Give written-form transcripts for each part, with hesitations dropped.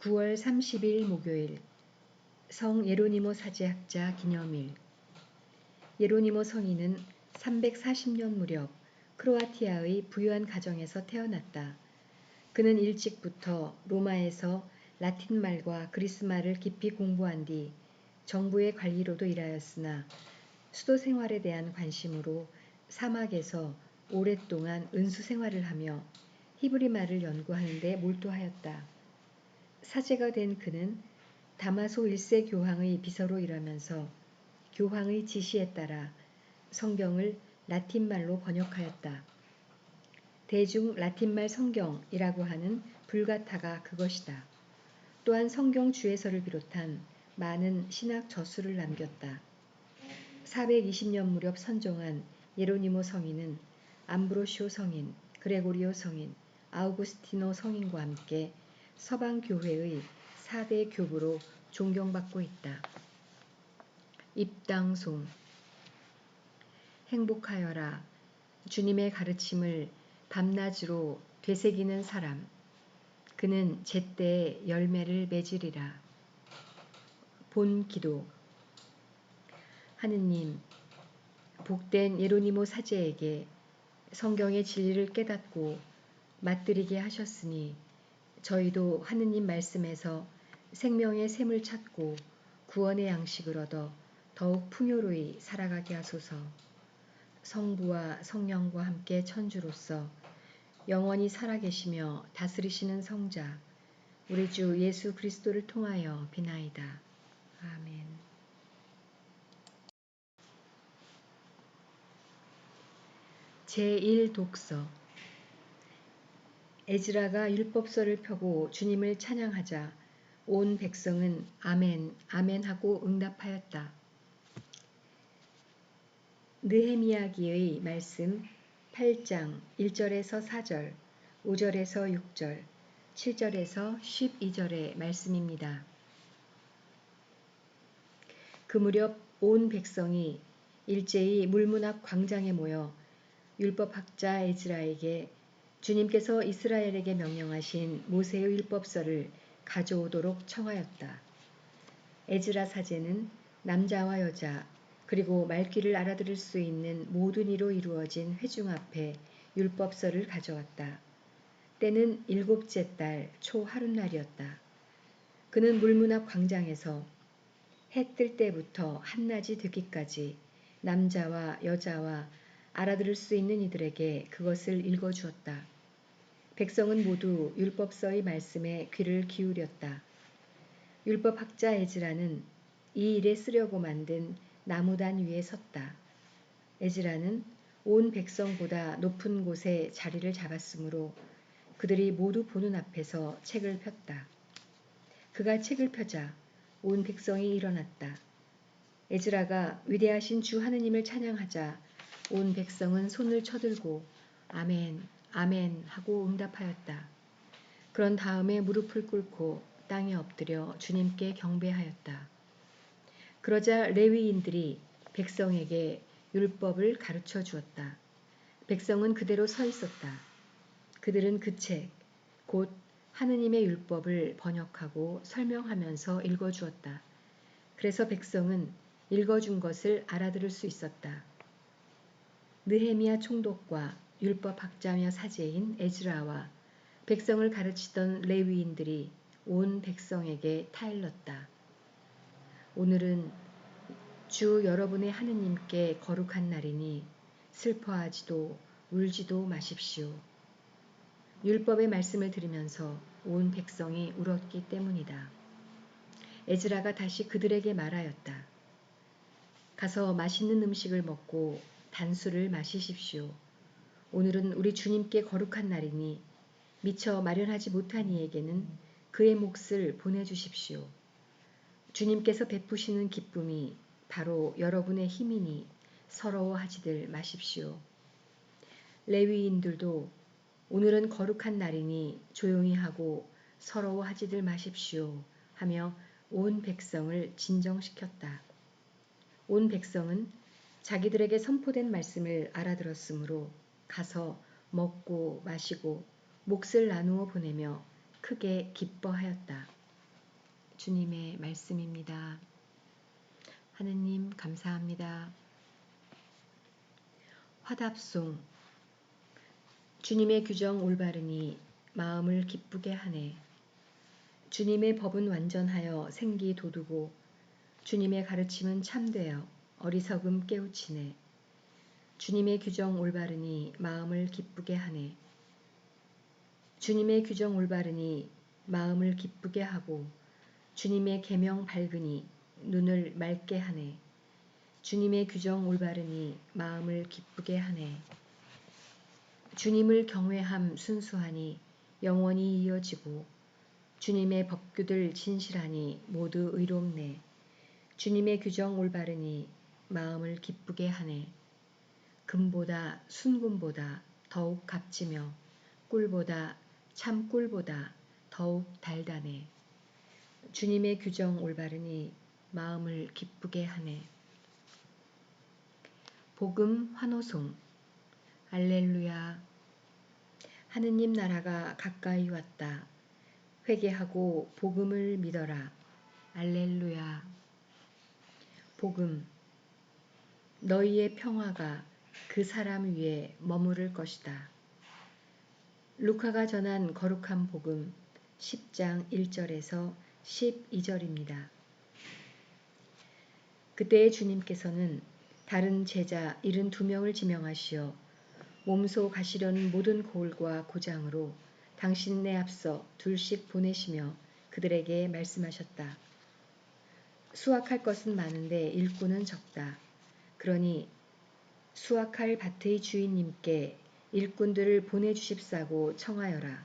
9월 30일 목요일 성 예로니모 사제학자 기념일. 예로니모 성인은 340년 무렵 크로아티아의 부유한 가정에서 태어났다. 그는 일찍부터 로마에서 라틴말과 그리스말을 깊이 공부한 뒤 정부의 관리로도 일하였으나 수도 생활에 대한 관심으로 사막에서 오랫동안 은수 생활을 하며 히브리말을 연구하는 데 몰두하였다. 사제가 된 그는 다마소 1세 교황의 비서로 일하면서 교황의 지시에 따라 성경을 라틴말로 번역하였다. 대중 라틴말 성경이라고 하는 불가타가 그것이다. 또한 성경 주에서를 비롯한 많은 신학 저수를 남겼다. 420년 무렵 선종한 예로니모 성인은 암브로시오 성인, 그레고리오 성인, 아우구스티노 성인과 함께 서방 교회의 4대 교부로 존경받고 있다. 입당송. 행복하여라. 주님의 가르침을 밤낮으로 되새기는 사람. 그는 제때에 열매를 맺으리라. 본기도. 하느님, 복된 예로니모 사제에게 성경의 진리를 깨닫고 맛들이게 하셨으니 저희도 하느님 말씀에서 생명의 샘을 찾고 구원의 양식을 얻어 더욱 풍요로이 살아가게 하소서. 성부와 성령과 함께 천주로서 영원히 살아계시며 다스리시는 성자 우리 주 예수 그리스도를 통하여 비나이다. 아멘. 제1독서. 에즈라가 율법서를 펴고 주님을 찬양하자 온 백성은 아멘, 아멘 하고 응답하였다. 느헤미야기의 말씀 8장 1절에서 4절, 5절에서 6절, 7절에서 12절의 말씀입니다. 그 무렵 온 백성이 일제히 물문 앞 광장에 모여 율법학자 에즈라에게 주님께서 이스라엘에게 명령하신 모세의 율법서를 가져오도록 청하였다. 에즈라 사제는 남자와 여자 그리고 말귀를 알아들을 수 있는 모든 이로 이루어진 회중 앞에 율법서를 가져왔다. 때는 7째 달 초 하룻날이었다. 그는 물문 앞 광장에서 해 뜰 때부터 한낮이 되기까지 남자와 여자와 알아들을 수 있는 이들에게 그것을 읽어주었다. 백성은 모두 율법서의 말씀에 귀를 기울였다. 율법학자 에즈라는 이 일에 쓰려고 만든 나무단 위에 섰다. 에즈라는 온 백성보다 높은 곳에 자리를 잡았으므로 그들이 모두 보는 앞에서 책을 폈다. 그가 책을 펴자 온 백성이 일어났다. 에즈라가 위대하신 주 하느님을 찬양하자 온 백성은 손을 쳐들고 아멘, 아멘 하고 응답하였다. 그런 다음에 무릎을 꿇고 땅에 엎드려 주님께 경배하였다. 그러자 레위인들이 백성에게 율법을 가르쳐 주었다. 백성은 그대로 서 있었다. 그들은 그 책, 곧 하느님의 율법을 번역하고 설명하면서 읽어주었다. 그래서 백성은 읽어준 것을 알아들을 수 있었다. 느헤미야 총독과 율법학자며 사제인 에즈라와 백성을 가르치던 레위인들이 온 백성에게 타일렀다. 오늘은 주 여러분의 하느님께 거룩한 날이니 슬퍼하지도 울지도 마십시오. 율법의 말씀을 들으면서 온 백성이 울었기 때문이다. 에즈라가 다시 그들에게 말하였다. 가서 맛있는 음식을 먹고 단술을 마시십시오. 오늘은 우리 주님께 거룩한 날이니 미처 마련하지 못한 이에게는 그의 몫을 보내주십시오. 주님께서 베푸시는 기쁨이 바로 여러분의 힘이니 서러워하지들 마십시오. 레위인들도 오늘은 거룩한 날이니 조용히 하고 서러워하지들 마십시오 하며 온 백성을 진정시켰다. 온 백성은 자기들에게 선포된 말씀을 알아들었으므로 가서 먹고 마시고 몫을 나누어 보내며 크게 기뻐하였다. 주님의 말씀입니다. 하느님 감사합니다. 화답송. 주님의 규정 올바르니 마음을 기쁘게 하네. 주님의 법은 완전하여 생기 돋우고 주님의 가르침은 참되어 어리석음 깨우치네. 주님의 규정 올바르니 마음을 기쁘게 하네. 주님의 규정 올바르니 마음을 기쁘게 하고 주님의 계명 밝으니 눈을 맑게 하네. 주님의 규정 올바르니 마음을 기쁘게 하네. 주님을 경외함 순수하니 영원히 이어지고 주님의 법규들 진실하니 모두 의롭네. 주님의 규정 올바르니 마음을 기쁘게 하네. 금보다 순금보다 더욱 값지며 꿀보다 참 꿀보다 더욱 달다네. 주님의 규정 올바르니 마음을 기쁘게 하네. 복음 환호송. 알렐루야. 하느님 나라가 가까이 왔다. 회개하고 복음을 믿어라. 알렐루야. 복음. 너희의 평화가 그 사람 위에 머무를 것이다. 루카가 전한 거룩한 복음 10장 1절에서 12절입니다. 그때의 주님께서는 다른 제자 72명을 지명하시어 몸소 가시려는 모든 고을과 고장으로 당신네 앞서 둘씩 보내시며 그들에게 말씀하셨다. 수확할 것은 많은데 일꾼은 적다. 그러니 수확할 밭의 주인님께 일꾼들을 보내주십사고 청하여라.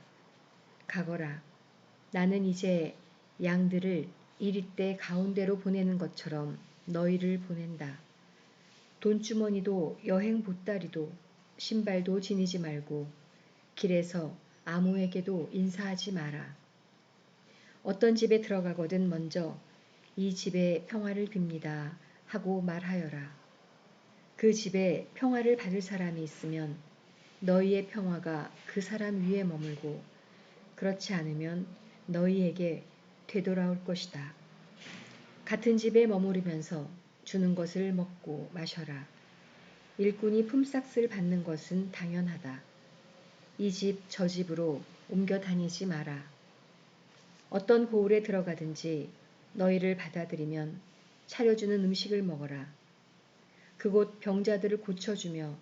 가거라. 나는 이제 양들을 이리떼 가운데로 보내는 것처럼 너희를 보낸다. 돈주머니도 여행 보따리도 신발도 지니지 말고 길에서 아무에게도 인사하지 마라. 어떤 집에 들어가거든 먼저 이 집에 평화를 빕니다 하고 말하여라. 그 집에 평화를 받을 사람이 있으면 너희의 평화가 그 사람 위에 머물고 그렇지 않으면 너희에게 되돌아올 것이다. 같은 집에 머무르면서 주는 것을 먹고 마셔라. 일꾼이 품삯을 받는 것은 당연하다. 이 집 저 집으로 옮겨 다니지 마라. 어떤 고을에 들어가든지 너희를 받아들이면 차려주는 음식을 먹어라. 그곳 병자들을 고쳐주며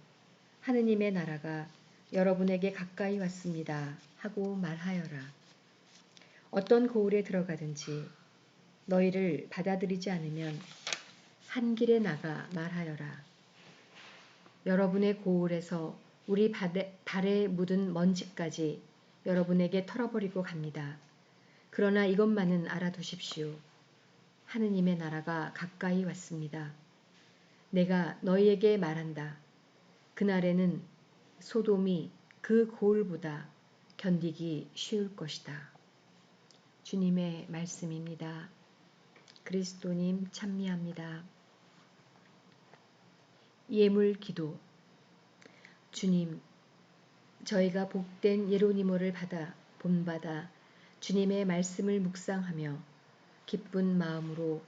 하느님의 나라가 여러분에게 가까이 왔습니다 하고 말하여라. 어떤 고을에 들어가든지 너희를 받아들이지 않으면 한 길에 나가 말하여라. 여러분의 고을에서 우리 발에 묻은 먼지까지 여러분에게 털어버리고 갑니다. 그러나 이것만은 알아두십시오. 하느님의 나라가 가까이 왔습니다. 내가 너희에게 말한다. 그날에는 소돔이 그 고을보다 견디기 쉬울 것이다. 주님의 말씀입니다. 그리스도님 찬미합니다. 예물 기도. 주님, 저희가 복된 예로니모를 본받아 주님의 말씀을 묵상하며 기쁜 마음으로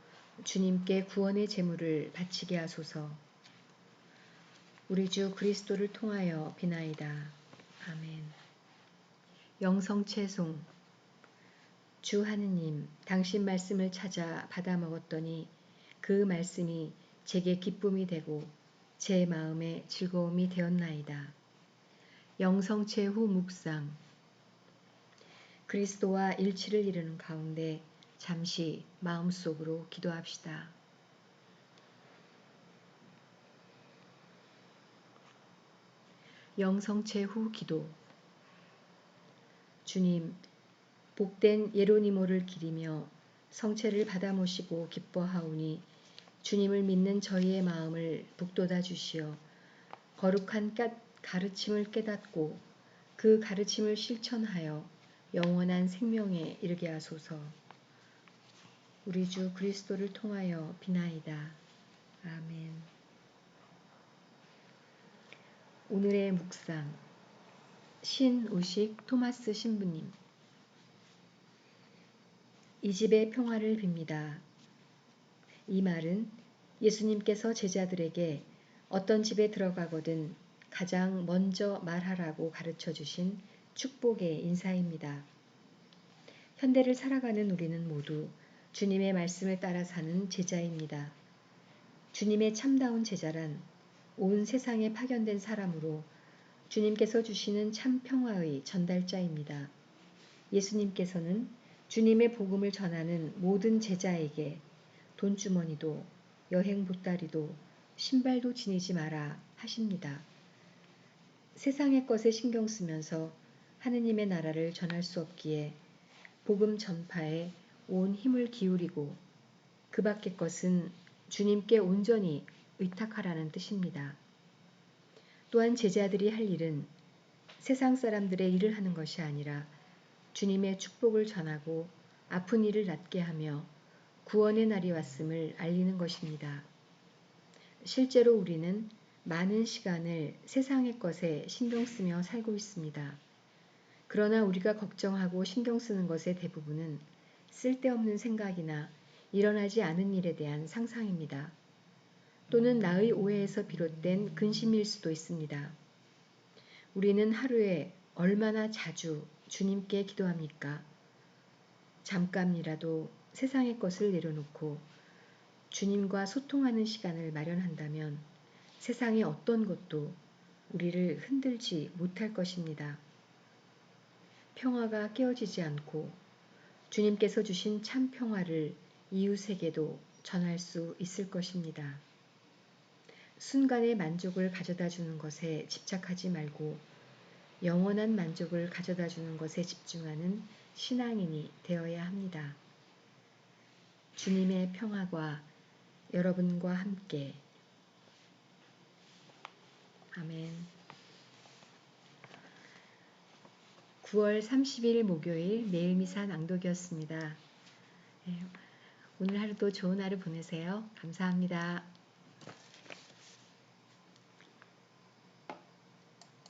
주님께 구원의 제물을 바치게 하소서. 우리 주 그리스도를 통하여 비나이다. 아멘. 영성채송. 주 하느님, 당신 말씀을 찾아 받아 먹었더니 그 말씀이 제게 기쁨이 되고 제 마음에 즐거움이 되었나이다. 영성체 후 묵상. 그리스도와 일치를 이루는 가운데 잠시 마음속으로 기도합시다. 영성체 후 기도. 주님, 복된 예로니모를 기리며 성체를 받아 모시고 기뻐하오니 주님을 믿는 저희의 마음을 북돋아 주시어 거룩한 가르침을 깨닫고 그 가르침을 실천하여 영원한 생명에 이르게 하소서. 우리 주 그리스도를 통하여 비나이다. 아멘. 오늘의 묵상. 신우식 토마스 신부님. 이 집의 평화를 빕니다. 이 말은 예수님께서 제자들에게 어떤 집에 들어가거든 가장 먼저 말하라고 가르쳐 주신 축복의 인사입니다. 현대를 살아가는 우리는 모두 주님의 말씀을 따라 사는 제자입니다. 주님의 참다운 제자란 온 세상에 파견된 사람으로 주님께서 주시는 참 평화의 전달자입니다. 예수님께서는 주님의 복음을 전하는 모든 제자에게 돈주머니도 여행 보따리도 신발도 지니지 마라 하십니다. 세상의 것에 신경 쓰면서 하느님의 나라를 전할 수 없기에 복음 전파에 온 힘을 기울이고 그 밖의 것은 주님께 온전히 의탁하라는 뜻입니다. 또한 제자들이 할 일은 세상 사람들의 일을 하는 것이 아니라 주님의 축복을 전하고 아픈 이를 낫게 하며 구원의 날이 왔음을 알리는 것입니다. 실제로 우리는 많은 시간을 세상의 것에 신경 쓰며 살고 있습니다. 그러나 우리가 걱정하고 신경 쓰는 것의 대부분은 쓸데없는 생각이나 일어나지 않은 일에 대한 상상입니다. 또는 나의 오해에서 비롯된 근심일 수도 있습니다. 우리는 하루에 얼마나 자주 주님께 기도합니까? 잠깐이라도 세상의 것을 내려놓고 주님과 소통하는 시간을 마련한다면 세상의 어떤 것도 우리를 흔들지 못할 것입니다. 평화가 깨어지지 않고 주님께서 주신 참 평화를 이웃에게도 전할 수 있을 것입니다. 순간의 만족을 가져다 주는 것에 집착하지 말고 영원한 만족을 가져다 주는 것에 집중하는 신앙인이 되어야 합니다. 주님의 평화가 여러분과 함께. 아멘. 9월 30일 목요일 매일 미사 낭독이었습니다. 오늘 하루도 좋은 하루 보내세요. 감사합니다.